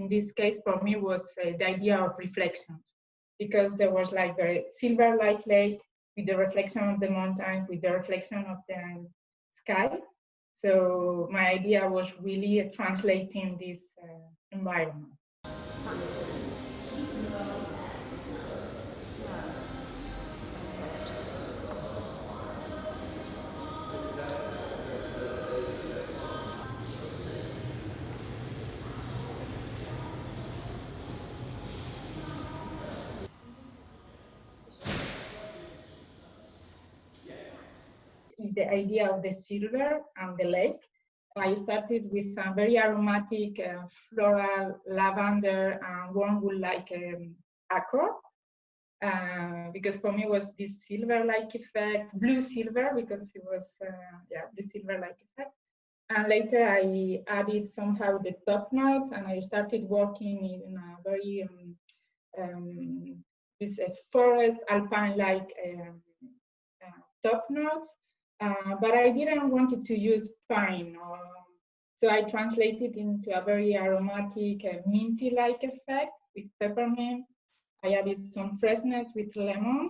this case for me was the idea of reflections, because there was like a silver-like lake with the reflection of the mountains, with the reflection of the sky. So my idea was really translating this environment. The idea of the silver and the lake. I started with a very aromatic floral lavender and wormwood-like accord, because for me it was this silver-like effect, blue silver, because it was the silver-like effect. And later I added somehow the top notes, and I started working in a very this forest alpine-like top notes. But I didn't want it to use pine, so I translated into a very aromatic, minty-like effect with peppermint. I added some freshness with lemon.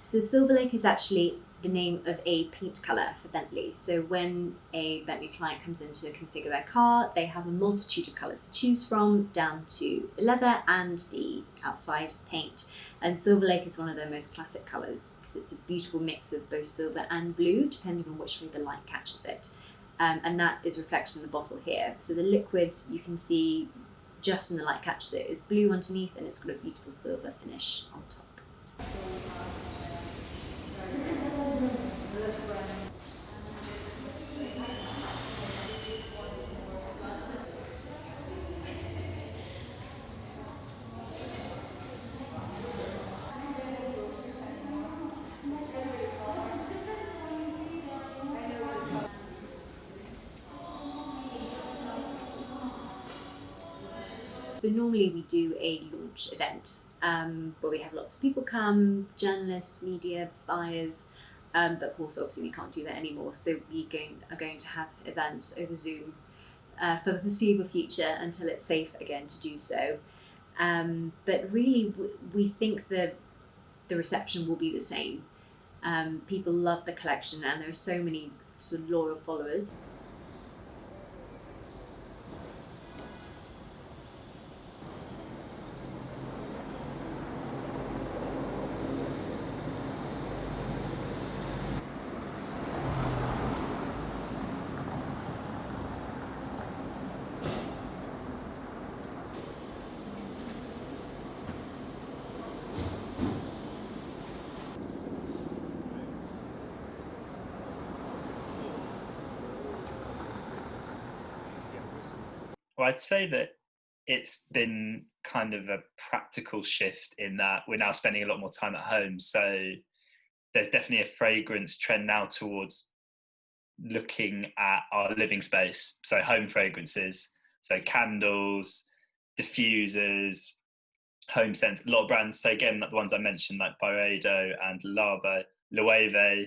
So Silverlake is actually the name of a paint colour for Bentley. So when a Bentley client comes in to configure their car, they have a multitude of colours to choose from, down to the leather and the outside paint. And Silverlake is one of their most classic colours because it's a beautiful mix of both silver and blue, depending on which way the light catches it. And that is reflected in the bottle here. So the liquid, you can see just when the light catches it, is blue underneath, and it's got a beautiful silver finish on top. So normally we do a launch event where we have lots of people come, journalists, media, buyers, but of course obviously we can't do that anymore. So we are going to have events over Zoom for the foreseeable future until it's safe again to do so. But really we think that the reception will be the same. People love the collection and there are so many sort of loyal followers. Well, I'd say that it's been kind of a practical shift in that we're now spending a lot more time at home. So there's definitely a fragrance trend now towards looking at our living space. So home fragrances, so candles, diffusers, home scents, a lot of brands. So again, like the ones I mentioned, like Byredo and Loewe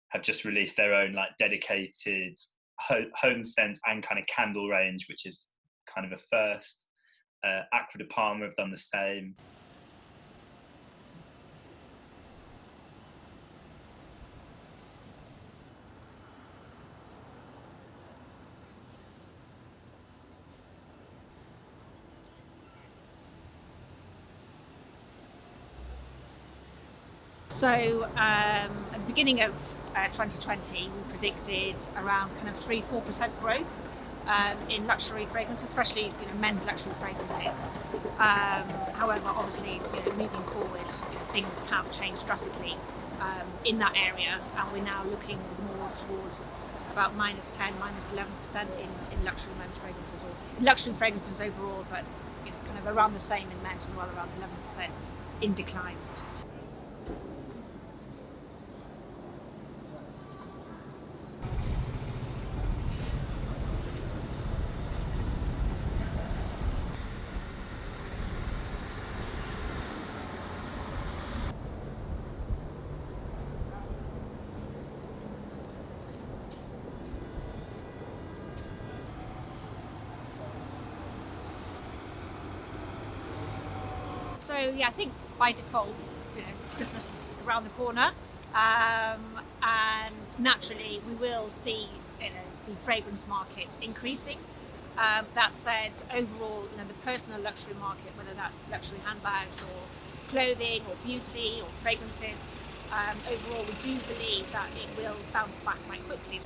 have just released their own like dedicated home scents and kind of candle range, which is kind of a first. Acqua di Parma have done the same. So at the beginning of 2020, we predicted around kind of 3-4% growth in luxury fragrances, especially men's luxury fragrances. However, obviously, moving forward, things have changed drastically in that area, and we're now looking more towards about -10, -11% in luxury men's fragrances, or in luxury fragrances overall, but kind of around the same in men's as well, around 11% in decline. So yeah, I think by default, Christmas is around the corner, and naturally we will see the fragrance market increasing. That said, overall, the personal luxury market, whether that's luxury handbags or clothing or beauty or fragrances, overall we do believe that it will bounce back quite quickly.